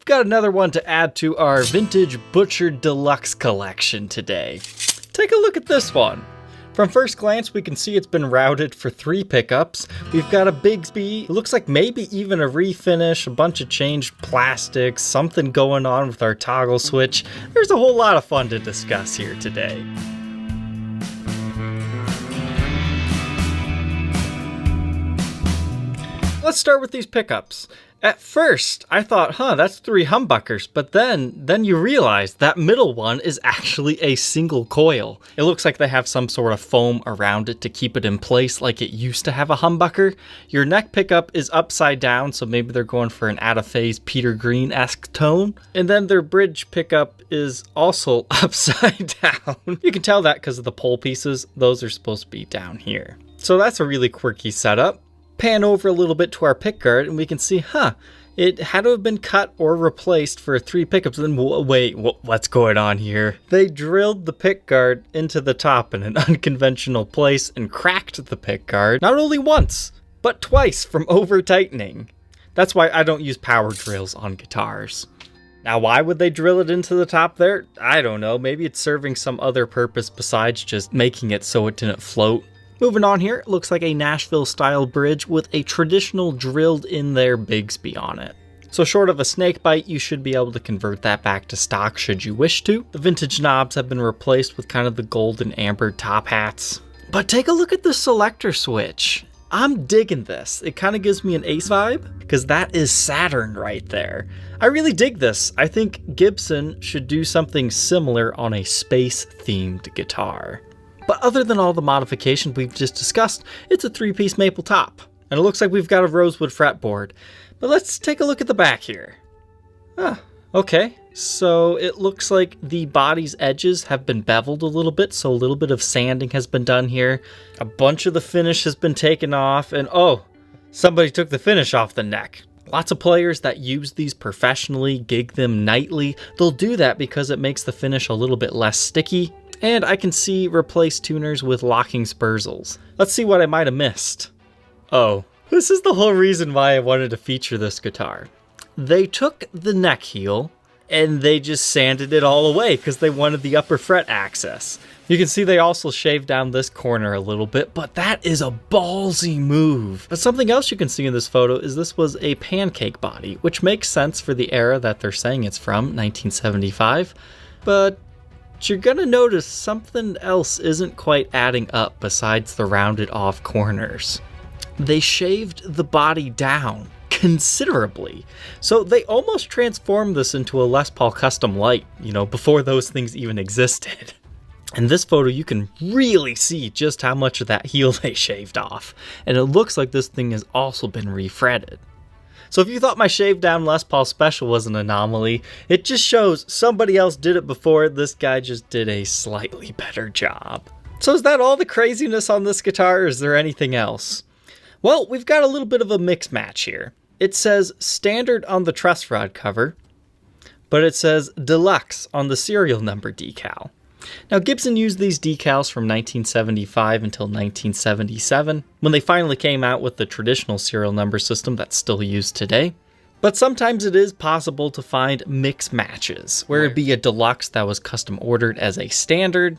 got another one to add to our vintage butchered deluxe collection today. Take a look at this one. From first glance, we can see it's been routed for 3 pickups. We've got a Bigsby, it looks like maybe even a refinish, a bunch of changed plastics, something going on with our toggle switch. There's a whole lot of fun to discuss here today. Let's start with these pickups. At first, I thought, that's 3 humbuckers, but then you realize that middle one is actually a single coil. It looks like they have some sort of foam around it to keep it in place like it used to have a humbucker. Your neck pickup is upside down, so maybe they're going for an out-of-phase Peter Green-esque tone. And then their bridge pickup is also upside down. You can tell that because of the pole pieces. Those are supposed to be down here. So that's a really quirky setup. Pan over a little bit to our pickguard and we can see, it had to have been cut or replaced for 3 pickups. Then wait, what's going on here? They drilled the pickguard into the top in an unconventional place and cracked the pickguard not only once, but twice from over tightening. That's why I don't use power drills on guitars. Now, why would they drill it into the top there? I don't know. Maybe it's serving some other purpose besides just making it so it didn't float. Moving on here, it looks like a Nashville-style bridge with a traditional drilled-in there Bigsby on it. So short of a snake bite, you should be able to convert that back to stock should you wish to. The vintage knobs have been replaced with kind of the golden amber top hats. But take a look at the selector switch. I'm digging this. It kind of gives me an Ace vibe, because that is Saturn right there. I really dig this. I think Gibson should do something similar on a space-themed guitar. But other than all the modifications we've just discussed, it's a 3-piece maple top. And it looks like we've got a rosewood fretboard. But let's take a look at the back here. Okay. So it looks like the body's edges have been beveled a little bit, so a little bit of sanding has been done here. A bunch of the finish has been taken off, and somebody took the finish off the neck. Lots of players that use these professionally, gig them nightly, they'll do that because it makes the finish a little bit less sticky. And I can see replace tuners with locking spurzels. Let's see what I might have missed. This is the whole reason why I wanted to feature this guitar. They took the neck heel and they just sanded it all away because they wanted the upper fret access. You can see they also shaved down this corner a little bit, but that is a ballsy move. But something else you can see in this photo is this was a pancake body, which makes sense for the era that they're saying it's from, 1975. But you're gonna notice something else isn't quite adding up besides the rounded off corners. They shaved the body down considerably. So they almost transformed this into a Les Paul Custom Light, before those things even existed. In this photo, you can really see just how much of that heel they shaved off. And it looks like this thing has also been refretted. So if you thought my shaved down Les Paul Special was an anomaly, it just shows somebody else did it before. This guy just did a slightly better job. So is that all the craziness on this guitar, or is there anything else? Well, we've got a little bit of a mix match here. It says standard on the truss rod cover, but it says deluxe on the serial number decal. Now, Gibson used these decals from 1975 until 1977, when they finally came out with the traditional serial number system that's still used today. But sometimes it is possible to find mix matches, where it'd be a deluxe that was custom ordered as a standard.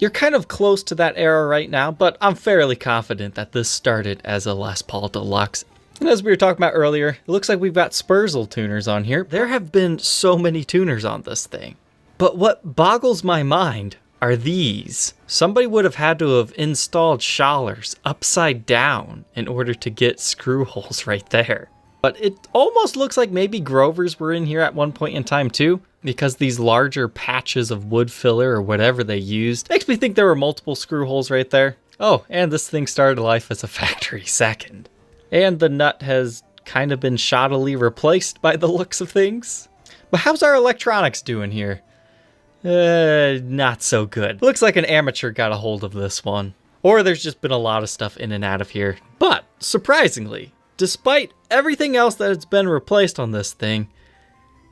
You're kind of close to that era right now, but I'm fairly confident that this started as a Les Paul Deluxe. And as we were talking about earlier, it looks like we've got Spurzel tuners on here. There have been so many tuners on this thing. But what boggles my mind are these. Somebody would have had to have installed Schallers upside down in order to get screw holes right there. But it almost looks like maybe Grovers were in here at one point in time too, because these larger patches of wood filler or whatever they used makes me think there were multiple screw holes right there. And this thing started life as a factory second. And the nut has kind of been shoddily replaced by the looks of things. But how's our electronics doing here? Not so good. Looks like an amateur got a hold of this one. Or there's just been a lot of stuff in and out of here. But, surprisingly, despite everything else that has been replaced on this thing,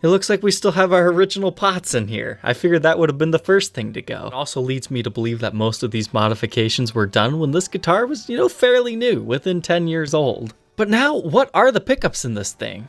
it looks like we still have our original pots in here. I figured that would have been the first thing to go. It also leads me to believe that most of these modifications were done when this guitar was, fairly new, within 10 years old. But now, what are the pickups in this thing?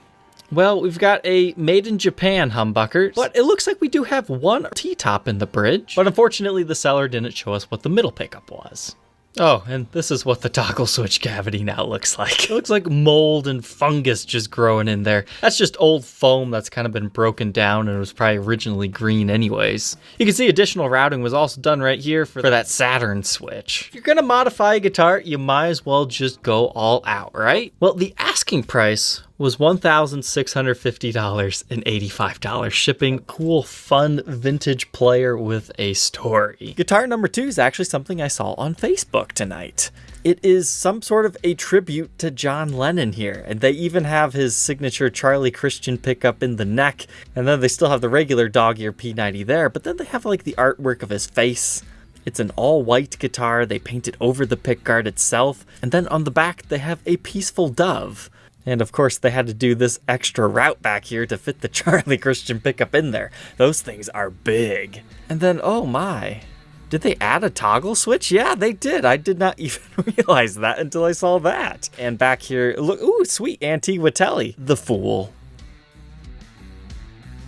Well, we've got a made in Japan humbucker, but it looks like we do have one T-top in the bridge. But unfortunately, the seller didn't show us what the middle pickup was. Oh, and this is what the toggle switch cavity now looks like. It looks like mold and fungus just growing in there. That's just old foam that's kind of been broken down and was probably originally green anyways. You can see additional routing was also done right here for that Saturn switch. If you're gonna modify a guitar, you might as well just go all out, right? Well, the asking price was $1,650.85 shipping. Cool, fun vintage player with a story. Guitar number 2 is actually something I saw on Facebook tonight. It is some sort of a tribute to John Lennon here, and they even have his signature Charlie Christian pickup in the neck, and then they still have the regular dog ear P90 there, but then they have like the artwork of his face. It's an all-white guitar. They paint it over the pickguard itself, and then on the back they have a peaceful dove. And of course, they had to do this extra route back here to fit the Charlie Christian pickup in there. Those things are big. And then, oh my, did they add a toggle switch? Yeah, they did. I did not even realize that until I saw that. And back here, look, ooh, sweet Antigua Telly, the fool.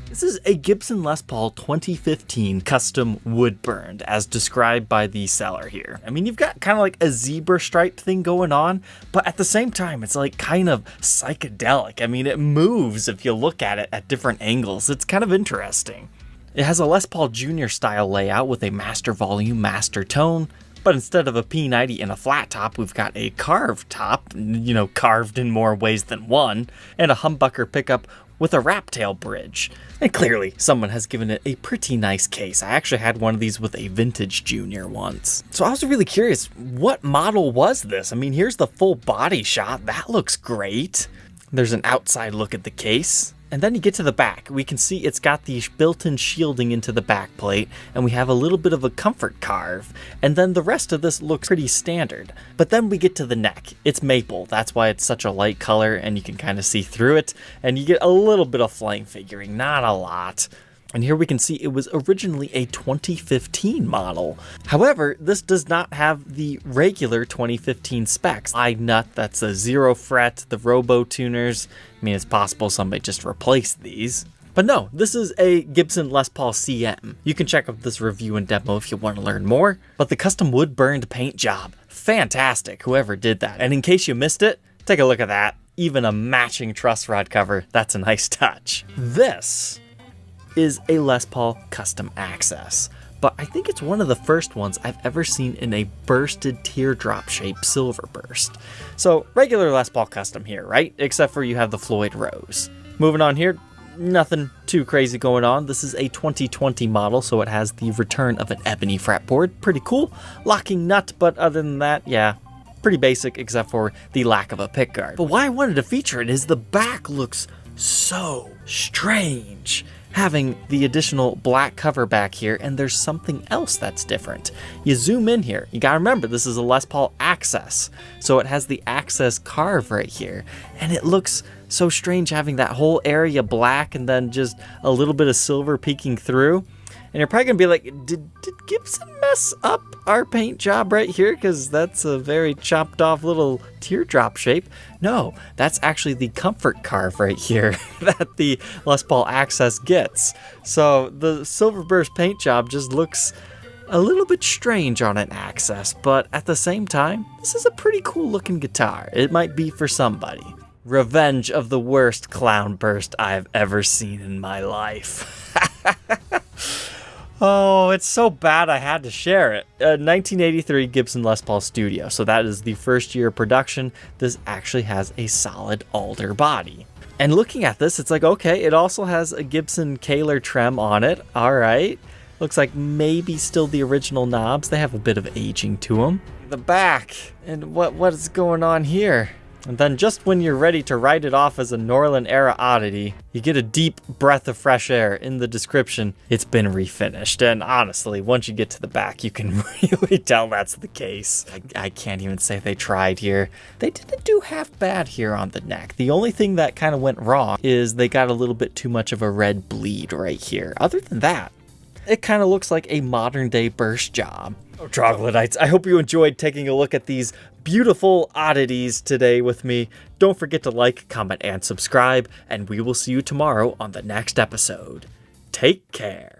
This is a Gibson Les Paul 2015 custom Woodburned, as described by the seller here. I mean, you've got kind of like a zebra stripe thing going on, but at the same time, it's like kind of psychedelic. I mean, it moves if you look at it at different angles. It's kind of interesting. It has a Les Paul Jr. style layout with a master volume, master tone, but instead of a P90 and a flat top, we've got a carved top, you know, carved in more ways than one, and a humbucker pickup with a wrap tail bridge. And clearly, someone has given it a pretty nice case. I actually had one of these with a vintage Junior once. So I was really curious, what model was this? I mean, here's the full body shot. That looks great. There's an outside look at the case. And then you get to the back. We can see it's got the built-in shielding into the back plate, and we have a little bit of a comfort carve. And then the rest of this looks pretty standard. But then we get to the neck. It's maple. That's why it's such a light color, and you can kind of see through it. And you get a little bit of flame figuring, not a lot. And here we can see it was originally a 2015 model. However, this does not have the regular 2015 specs. Slide nut, that's a 0 fret, the robo tuners. I mean, it's possible somebody just replaced these. But no, this is a Gibson Les Paul CM. You can check out this review and demo if you want to learn more. But the custom wood-burned paint job, fantastic, whoever did that. And in case you missed it, take a look at that. Even a matching truss rod cover, that's a nice touch. This is a Les Paul Custom Access, but I think it's one of the first ones I've ever seen in a bursted teardrop shaped silver burst. So regular Les Paul Custom here, right? Except for you have the Floyd Rose. Moving on here, nothing too crazy going on. This is a 2020 model, so it has the return of an ebony fretboard. Pretty cool. Locking nut, but other than that, yeah, pretty basic except for the lack of a pickguard. But why I wanted to feature it is the back looks so strange, having the additional black cover back here, and there's something else that's different. You zoom in here, you gotta remember this is a Les Paul Access, so it has the Access carve right here, and it looks so strange having that whole area black and then just a little bit of silver peeking through. And you're probably gonna be like, did Gibson mess up our paint job right here? Because that's a very chopped off little teardrop shape. No, that's actually the comfort carve right here that the Les Paul Access gets. So the silver burst paint job just looks a little bit strange on an Access, but at the same time, this is a pretty cool looking guitar. It might be for somebody. Revenge of the worst clown burst I've ever seen in my life. Oh, it's so bad I had to share it. 1983 Gibson Les Paul Studio, so that is the first year of production. This actually has a solid alder body. And looking at this, it's like, okay, it also has a Gibson Kahler trem on it. All right. Looks like maybe still the original knobs. They have a bit of aging to them. The back, and what is going on here? And then just when you're ready to write it off as a Norland era oddity, you get a deep breath of fresh air in the description. It's been refinished. And honestly, once you get to the back, you can really tell that's the case. I can't even say they tried here. They didn't do half bad here on the neck. The only thing that kind of went wrong is they got a little bit too much of a red bleed right here. Other than that, it kind of looks like a modern day burst job. Oh, troglodytes, I hope you enjoyed taking a look at these beautiful oddities today with me. Don't forget to like, comment, and subscribe, and we will see you tomorrow on the next episode. Take care.